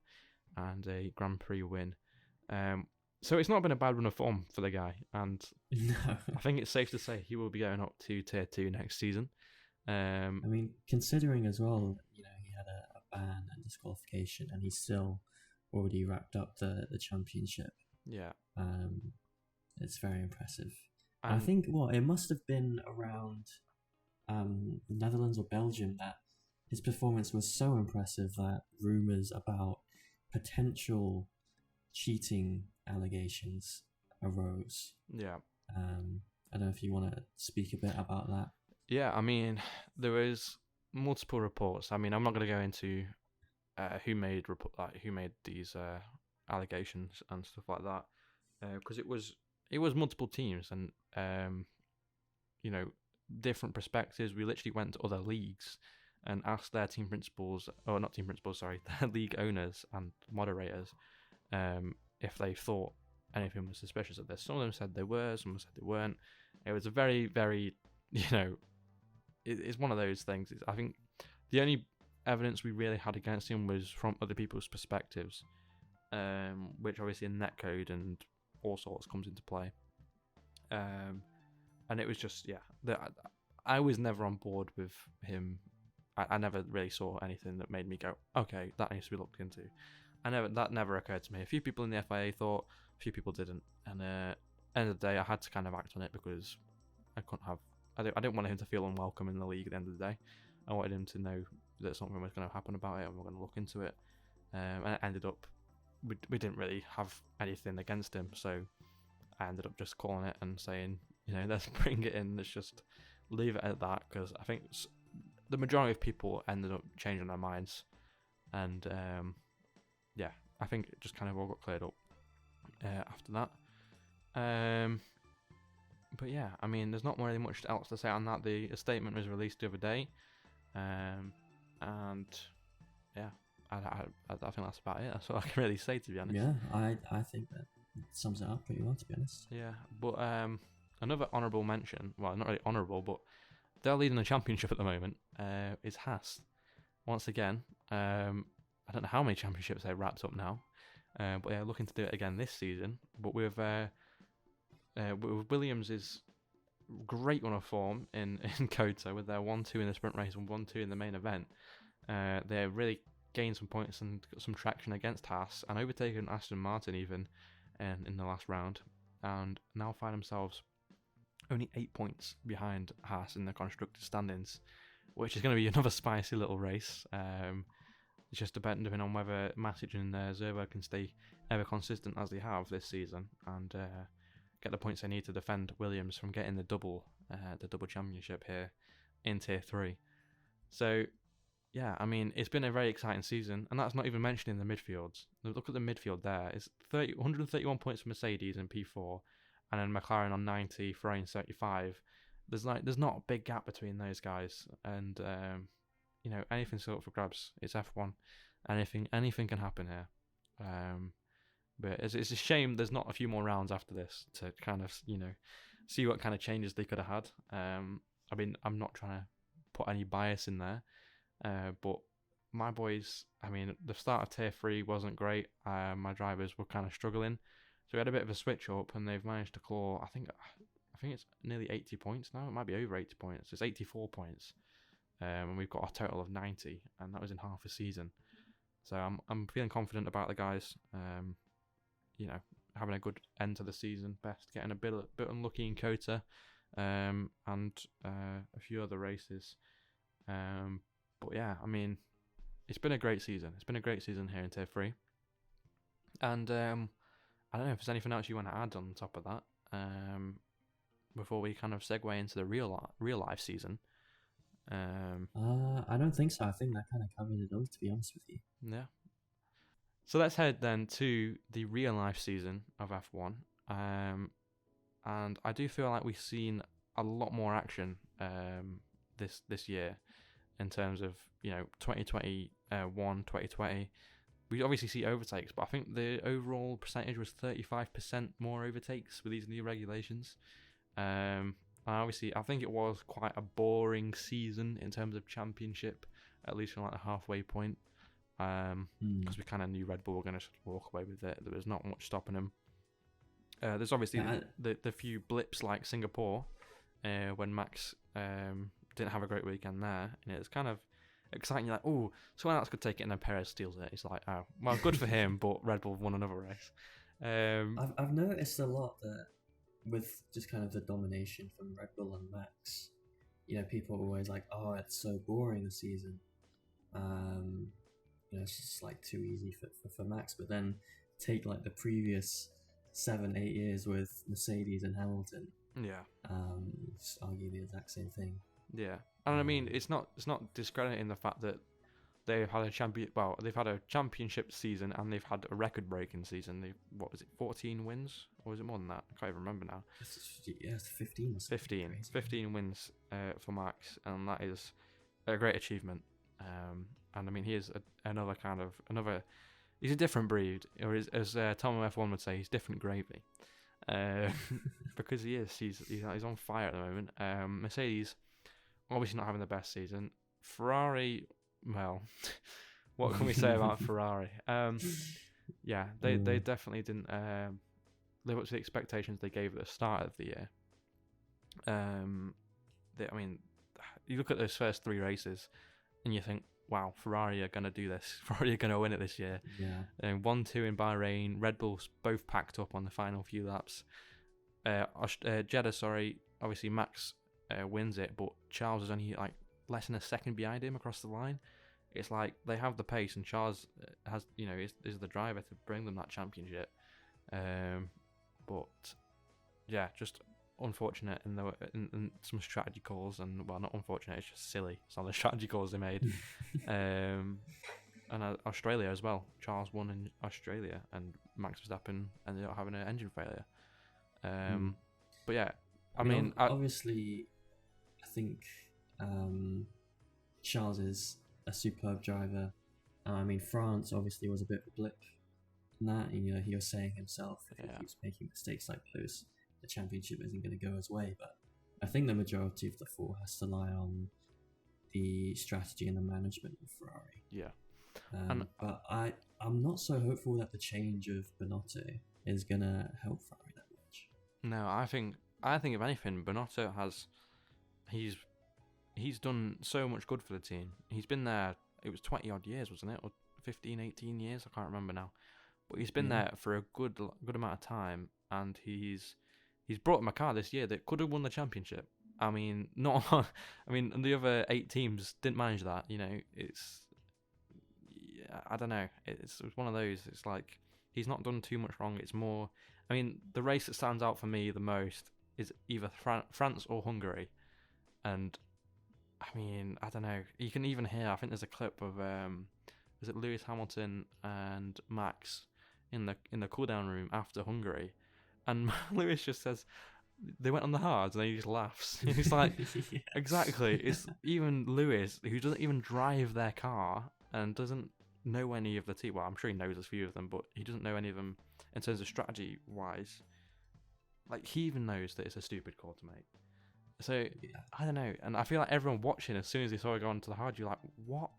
and a Grand Prix win. So it's not been a bad run of form for the guy, and No. I think it's safe to say he will be going up to Tier 2 next season. I mean, considering as well, he had a ban and disqualification, and he's still already wrapped up the championship. Yeah. It's very impressive. I think it must have been around Netherlands or Belgium that his performance was so impressive that rumours about potential cheating allegations arose. Yeah. I don't know if you want to speak a bit about that. Yeah, I mean, there was multiple reports. I mean, I'm not going to go into who made these allegations and stuff like that, because it was multiple teams and different perspectives. We literally went to other leagues and asked their team principals, or not team principals, sorry, their league owners and moderators, if they thought anything was suspicious of this. Some of them said they were, some said they weren't. It was a very, very, it's one of those things. I think the only evidence we really had against him was from other people's perspectives, which obviously in netcode and all sorts comes into play. And it was just, I was never on board with him. I never really saw anything that made me go, okay, that needs to be looked into. That never occurred to me. A few people in the FIA thought, a few people didn't. And end of the day, I had to kind of act on it because I didn't want him to feel unwelcome in the league at the end of the day. I wanted him to know that something was going to happen about it and we're going to look into it. And it ended up, we didn't really have anything against him, so I ended up just calling it and saying, let's bring it in, let's just leave it at that, because I think the majority of people ended up changing their minds, and I think it just kind of all got cleared up after that. But yeah, I mean, there's not really much else to say on that. The statement was released the other day, and yeah, I think that's about it. That's all I can really say, to be honest. Yeah, I think that sums it up pretty well, to be honest. Yeah, but another honourable mention, well, not really honourable, but they're leading the championship at the moment, is Haas. Once again, I don't know how many championships they've wrapped up now, but they're looking to do it again this season. But with Williams' great run of form in Kota, with their 1-2 in the sprint race and 1-2 in the main event, they really gained some points and got some traction against Haas, and overtaken Aston Martin even in the last round, and now find themselves only 8 points behind Haas in the constructors' standings, which is going to be another spicy little race. It's just depending on whether Matic and Zerbo can stay ever consistent as they have this season and get the points they need to defend Williams from getting the double championship here in Tier 3. So, yeah, I mean, it's been a very exciting season, and that's not even mentioning the midfields. Look at the midfield there. It's 131 points for Mercedes in P4, and then McLaren on 90, Ferrari 35. There's not a big gap between those guys, and anything's up for grabs. It's F1. Anything can happen here. But it's a shame there's not a few more rounds after this to kind of see what kind of changes they could have had. I mean, I'm not trying to put any bias in there, but my boys, I mean, the start of Tier 3 wasn't great. My drivers were kind of struggling, so we had a bit of a switch up, and they've managed to claw. I think it's nearly 80 points now. It might be over 80 points. It's 84 points, and we've got a total of 90, and that was in half a season. So I'm feeling confident about the guys. Having a good end to the season. Best getting a bit unlucky in Kota, and a few other races. But yeah, I mean, it's been a great season. It's been a great season here in Tier 3. And I don't know if there's anything else you want to add on top of that before we kind of segue into the real life season. I don't think so. I think that kind of covered it all, to be honest with you. Yeah. So let's head then to the real life season of F1. And I do feel like we've seen a lot more action this year in terms of 2021, 2020. We obviously see overtakes, but I think the overall percentage was 35% more overtakes with these new regulations. And obviously, I think it was quite a boring season in terms of championship, at least from like the halfway point. Because we kind of knew Red Bull were going to walk away with it. There was not much stopping them. There's obviously the few blips like Singapore, when Max didn't have a great weekend there, and it's kind of exciting. You're like, oh, someone else could take it, and then Perez steals it. It's like, oh, well, good for him, but Red Bull won another race. I've noticed a lot that with just kind of the domination from Red Bull and Max, people are always like, oh, it's so boring this season. It's just like too easy for Max. But then take like the previous 7-8 years with Mercedes and Hamilton. Yeah. Just argue the exact same thing. Yeah, and I mean, it's not discrediting the fact that they've had a championship season and they've had a record-breaking season. 14 wins, or was it more than that? I can't even remember now. It's 15. 15 wins for Max, and that is a great achievement. And I mean, he is another he's a different breed, or as Tom F1 would say, he's different gravy. Uh, because he is. He's on fire at the moment. Mercedes obviously not having the best season. Ferrari, well, what can we say about Ferrari? Yeah, they definitely didn't live up to the expectations they gave at the start of the year. I mean, you look at those first 3 races, and you think, wow, Ferrari are going to do this. Ferrari are going to win it this year. Yeah. And 1-2 in Bahrain. Red Bulls both packed up on the final few laps. Jeddah, obviously Max wins it, but Charles is only like less than a second behind him across the line. It's like they have the pace, and Charles has, is the driver to bring them that championship. But yeah, just unfortunate in some strategy calls, and well, not unfortunate, it's just silly. Some of the strategy calls they made. And Australia as well. Charles won in Australia, and Max Verstappen ended up having an engine failure. But yeah, I mean, obviously, I think Charles is a superb driver. I mean, France obviously was a bit of a blip in that, and he was saying himself, if he keeps making mistakes like those, the championship isn't going to go his way. But I think the majority of the fall has to lie on the strategy and the management of Ferrari. Yeah. But I'm not so hopeful that the change of Binotto is going to help Ferrari that much. No, I think if anything, Binotto he's done so much good for the team. He's been there, it was 20 odd years, wasn't it? Or 15, 18 years, I can't remember now. But he's been there for a good amount of time, and he's brought him a car this year that could have won the championship. I mean, and the other 8 teams didn't manage that. I don't know. It's one of those. It's like he's not done too much wrong. It's more. I mean, the race that stands out for me the most is either France or Hungary, and I mean, I don't know. You can even hear. I think there's a clip of is it Lewis Hamilton and Max in the cool down room after Hungary, and Lewis just says they went on the hards, and he just laughs. He's like, Yes. Exactly. It's even Lewis, who doesn't even drive their car and doesn't know any of the team. Well, I'm sure he knows a few of them, but he doesn't know any of them in terms of strategy wise. Like, he even knows that it's a stupid call to make. So I don't know, and I feel like everyone watching, as soon as they saw it go onto the hard, you're like, what?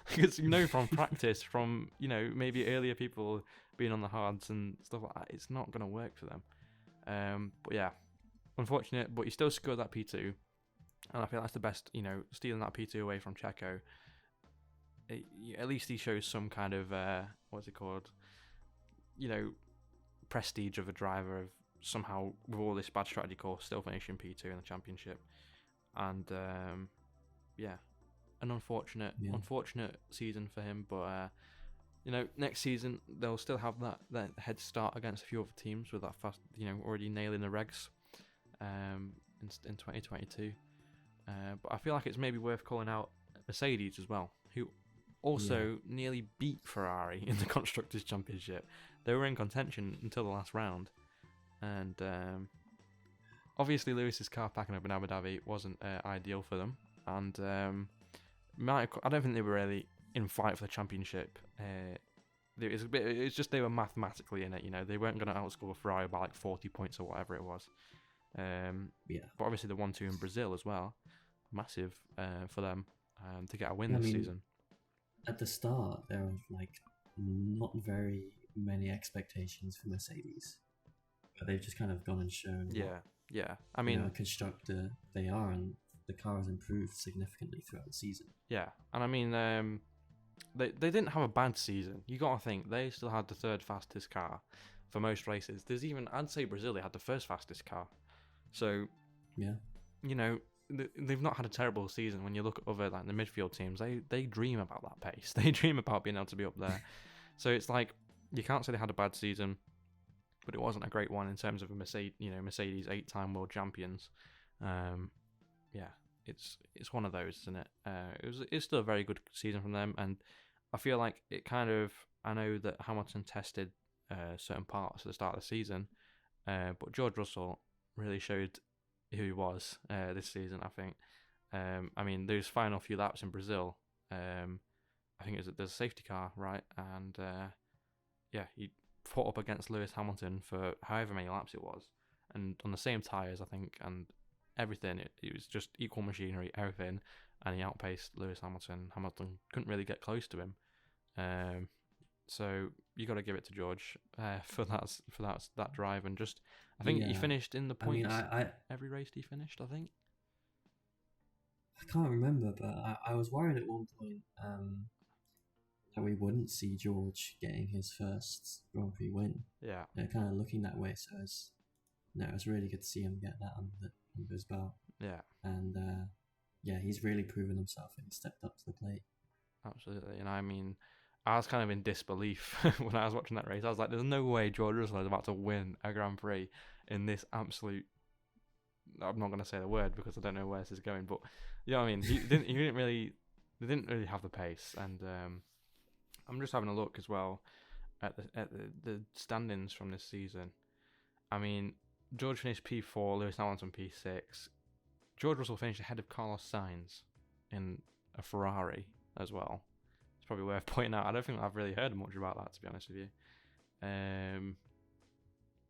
Because from practice, from maybe earlier people being on the hards and stuff like that, it's not going to work for them. But yeah, unfortunate, but he still scored that P2, and I feel that's the best. Stealing that P2 away from Checo, at least he shows some kind of what's it called? Prestige of a driver, of somehow, with all this bad strategy call, still finishing P2 in the championship. And an unfortunate season for him, but next season they'll still have that head start against a few other teams with that fast, already nailing the regs in 2022. But I feel like it's maybe worth calling out Mercedes as well, who also nearly beat Ferrari in the Constructors' Championship. They were in contention until the last round. And obviously Lewis's car packing up in Abu Dhabi wasn't ideal for them, and I don't think they were really in fight for the championship. It's just they were mathematically in it. They weren't going to outscore Ferrari by like 40 points or whatever it was. But obviously the 1-2 in Brazil as well, massive for them to get a win this season. At the start, there were like not very many expectations for Mercedes. But they've just kind of gone and shown I mean, a constructor they are, and the car has improved significantly throughout the season. Yeah, and I mean, they didn't have a bad season. You got to think they still had the 3rd fastest car for most races. I'd say Brazil, they had the 1st fastest car. So they've not had a terrible season. When you look at other like the midfield teams, they dream about that pace. They dream about being able to be up there. So it's like you can't say they had a bad season, but it wasn't a great one in terms of a Mercedes 8-time world champions. It's one of those, isn't it? It's still a very good season from them, and I feel like it kind of. I know that Hamilton tested certain parts at the start of the season, but George Russell really showed who he was this season. I think. I mean, those final few laps in Brazil, I think there's a safety car, right? And he fought up against Lewis Hamilton for however many laps it was, and on the same tyres, I think, and everything. It was just equal machinery, everything, and he outpaced Lewis Hamilton. Hamilton couldn't really get close to him. So you got to give it to George for that drive, and just I think he Yeah. finished in the I mean, points I every race he finished. I think. can't remember, but I was worried at one point that we wouldn't see George getting his first Grand Prix win. Yeah. Kind of looking that way. So it was really good to see him get that under his belt. Yeah. And yeah, he's really proven himself and he stepped up to the plate. Absolutely. And I mean, I was kind of in disbelief when I was watching that race. I was like, there's no way George Russell is about to win a Grand Prix in this absolute. I'm not going to say the word because I don't know where this is going, but you know what I mean. They didn't really have the pace, and I'm just having a look as well at the standings from this season. I mean, George finished P4, Lewis Hamilton P6. George Russell finished ahead of Carlos Sainz in a Ferrari as well. It's probably worth pointing out. I don't think I've really heard much about that, to be honest with you.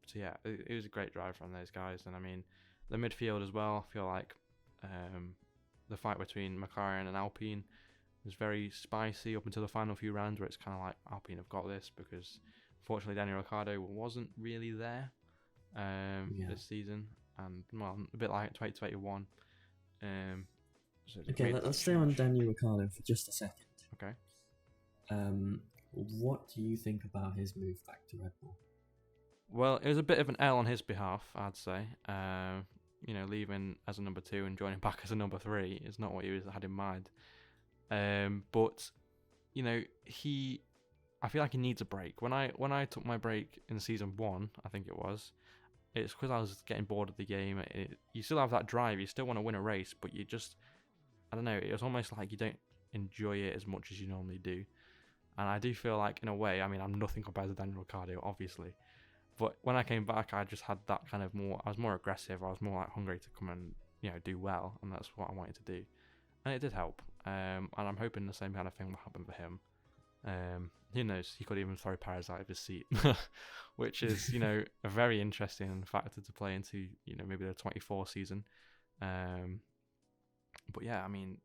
So yeah, it was a great drive from those guys, and I mean, the midfield as well. I feel like the fight between McLaren and Alpine was very spicy up until the final few rounds, where it's kind of like Alpine have got this because unfortunately Daniel Ricciardo wasn't really there this season, and well, a bit like 2021. So okay, let's stay on Daniel Ricciardo for just a second. Okay. What do you think about his move back to Red Bull? Well, it was a bit of an L on his behalf, I'd say. Leaving as a number 2 and joining back as a number 3 is not what he had in mind. But I feel like he needs a break. When I took my break in season 1, I think it was, it's because I was getting bored of the game. You still have that drive, you still want to win a race, but you just, I don't know, it was almost like you don't enjoy it as much as you normally do. And I do feel like, in a way, I mean, I'm nothing compared to Daniel Ricciardo, obviously. But when I came back, I just had that kind of I was more aggressive, I was more like hungry to come and, do well, and that's what I wanted to do. And it did help. And I'm hoping the same kind of thing will happen for him. Who knows, he could even throw Perez out of his seat, which is, a very interesting factor to play into, maybe the 24 season. But yeah, I mean,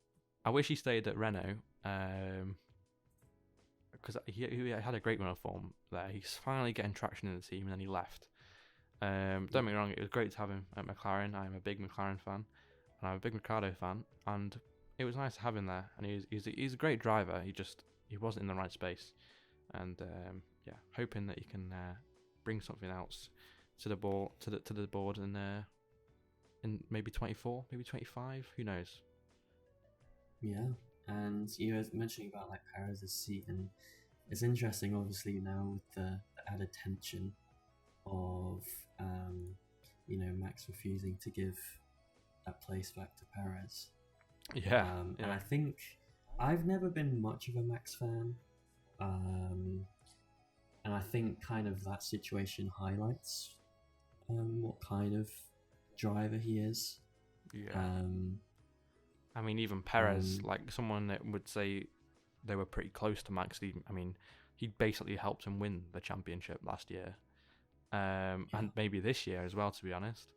I wish he stayed at Renault, because he had a great run of form there. He's finally getting traction in the team, and then he left. Don't get me wrong, it was great to have him at McLaren. I'm a big McLaren fan, and I'm a big Ricciardo fan, and it was nice to have him there. And he's a great driver. He wasn't in the right space, and hoping that he can bring something else to the board in maybe 24, maybe 25. Who knows? Yeah. And you were mentioning about like Perez's seat, and it's interesting, obviously, now with the added tension of Max refusing to give that place back to Perez. Yeah. And I think I've never been much of a Max fan, and I think kind of that situation highlights what kind of driver he is. Yeah. I mean, even Perez, like someone that would say they were pretty close to Max. He basically helped him win the championship last year, and maybe this year as well, to be honest.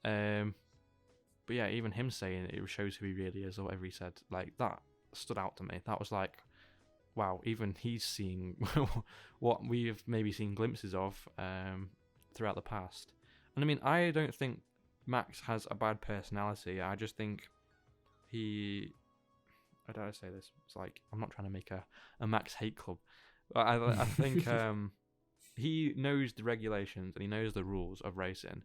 But yeah, even him saying it shows who he really is, or whatever he said, like that stood out to me. That was like, wow, even he's seeing what we've maybe seen glimpses of throughout the past. And I mean, I don't think Max has a bad personality. I just think I don't know how to say this. It's like, I'm not trying to make a Max hate club. I think he knows the regulations and he knows the rules of racing.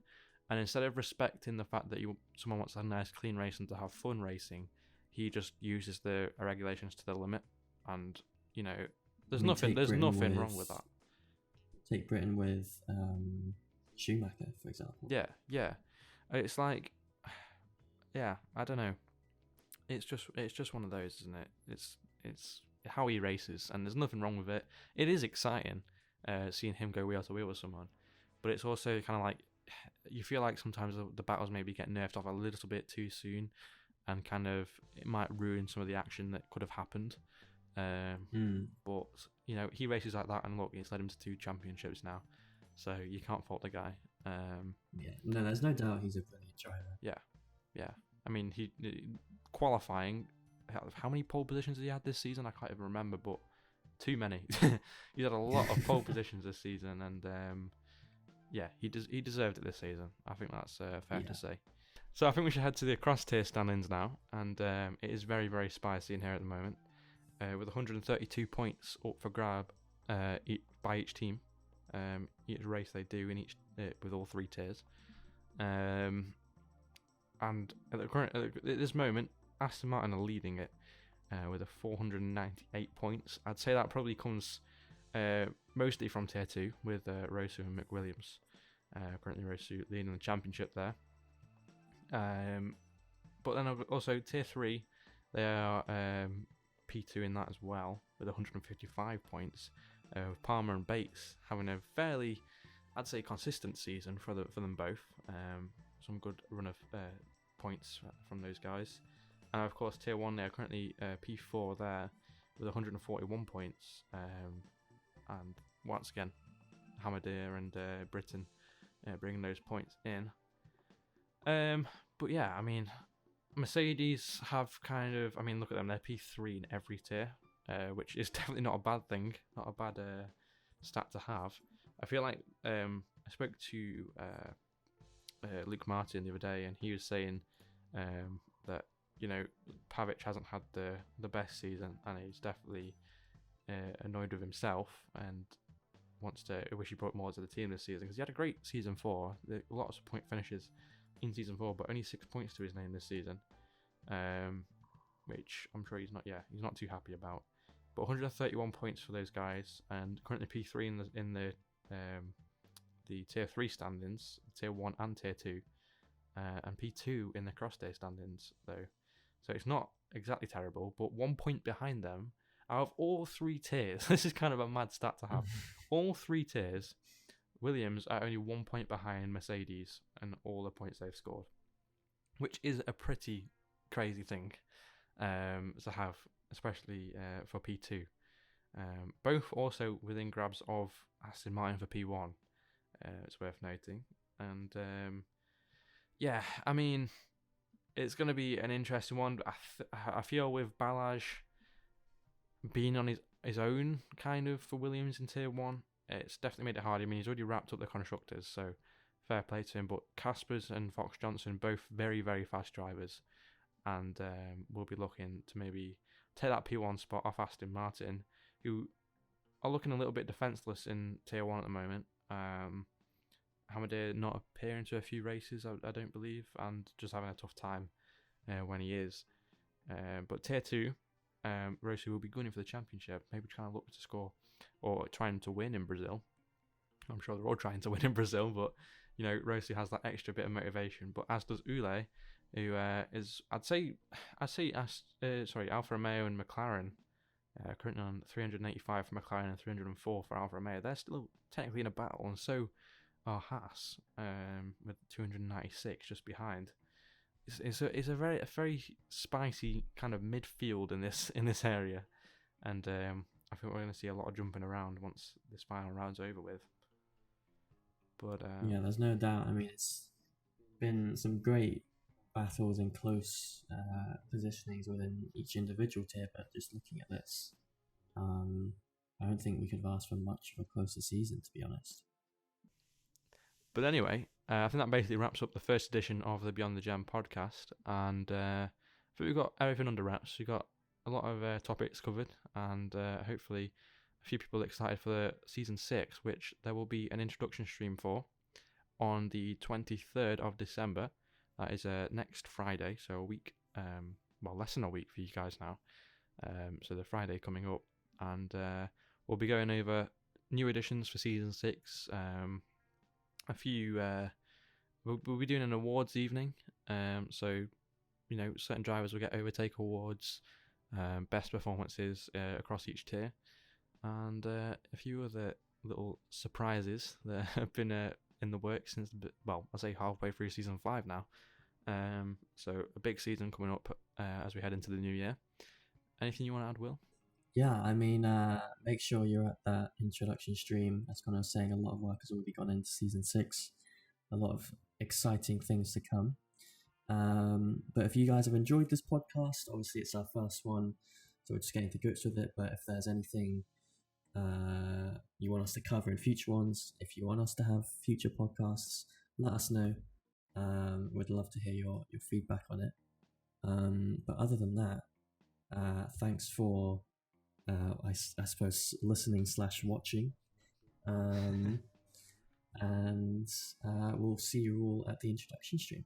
And instead of respecting the fact that someone wants to have a nice, clean race and to have fun racing, he just uses the regulations to the limit. And there's nothing wrong with that. Take Britain with Schumacher, for example. Yeah. It's like, I don't know. It's just one of those, isn't it? It's how he races, and there's nothing wrong with it. It is exciting, seeing him go wheel to wheel with someone, but it's also kind of like you feel like sometimes the battles maybe get nerfed off a little bit too soon, and kind of it might ruin some of the action that could have happened. But he races like that, and look, it's led him to 2 championships now, so you can't fault the guy. Yeah, no, there's no doubt he's a brilliant driver. Yeah. I mean, he qualifying. How many pole positions has he had this season? I can't even remember, but too many. He's had a lot of pole positions this season, and he deserved it this season. I think that's fair to say. So I think we should head to the across tier standings now, and it is very, very spicy in here at the moment, with 132 points up for grab by each team, each race they do in each with all 3 tiers. And at this moment, Aston Martin are leading it with a 498 points. I'd say that probably comes mostly from tier 2 with Rosu and McWilliams. Currently Rosu leading the championship there. But then also tier 3, they are P2 in that as well with 155 points. With Palmer and Bates having a fairly, I'd say, consistent season for them both. Some good run of points from those guys. And of course, tier 1, they are currently P4 there with 141 points. And once again, Hamadir and Britain bringing those points in. But yeah, I mean, Mercedes have look at them, they're P3 in every tier, which is definitely not a bad thing, not a bad stat to have. I feel like I spoke to Luke Martin the other day, and he was saying that Pavic hasn't had the best season, and he's definitely annoyed with himself and wants to wish he brought more to the team this season, because he had a great season 4, lots of point finishes in season 4, but only 6 points to his name this season, which I'm sure he's not too happy about. But 131 points for those guys, and currently P3 in the tier 3 standings, tier 1 and tier 2, and P2 in the cross tier standings though. So it's not exactly terrible, but 1 point behind them out of all 3 tiers. This is kind of a mad stat to have. All 3 tiers, Williams are only 1 point behind Mercedes and all the points they've scored, which is a pretty crazy thing to have, especially for P2. Both also within grabs of Aston Martin for P1. It's worth noting. And I mean, it's going to be an interesting one. I feel with Balaj being on his own kind of for Williams in tier 1, it's definitely made it hard. I mean, he's already wrapped up the constructors, so fair play to him. But Caspers and Fox Johnson, both very, very fast drivers, and we'll be looking to maybe take that P1 spot off Aston Martin, who are looking a little bit defenceless in tier 1 at the moment. Hamadir not appearing to a few races, I don't believe, and just having a tough time when he is. But tier 2, Rossi will be gunning for the championship, maybe trying to look to score or trying to win in Brazil. I'm sure they're all trying to win in Brazil, but Rossi has that extra bit of motivation. But as does Ule, who is Alfa Romeo and McLaren, currently on 385 for McLaren and 304 for Alfa Romeo. They're still technically in a battle, and so are Haas with 296 just behind. It's a very spicy kind of midfield in this area, and I think we're going to see a lot of jumping around once this final round's over with. But yeah, there's no doubt. I mean, it's been some great battles and close positionings within each individual tier, but just looking at this, I don't think we could have asked for much of a closer season, to be honest. But anyway, I think that basically wraps up the first edition of the Beyond the Gem podcast, and I think we've got everything under wraps. We've got a lot of topics covered, and hopefully a few people excited for the season 6, which there will be an introduction stream for on the 23rd of December. That is next Friday, so a week, less than a week for you guys now. So the Friday coming up, and we'll be going over new additions for season 6. A few, we'll be doing an awards evening. So certain drivers will get overtake awards, best performances across each tier, and a few other little surprises that have been in the works since, I'll say halfway through season 5 now. So a big season coming up as we head into the new year. Anything you want to add, Will? yeah, I mean, make sure you're at that introduction stream. As Connor was saying, a lot of work has already gone into season 6. A lot of exciting things to come. But if you guys have enjoyed this podcast, obviously it's our first one, so we're just getting to grips with it. But if there's anything you want us to cover in future ones, if you want us to have future podcasts, let us know. We'd love to hear your feedback on it. But other than that, thanks for, I suppose, listening/watching. And we'll see you all at the introduction stream.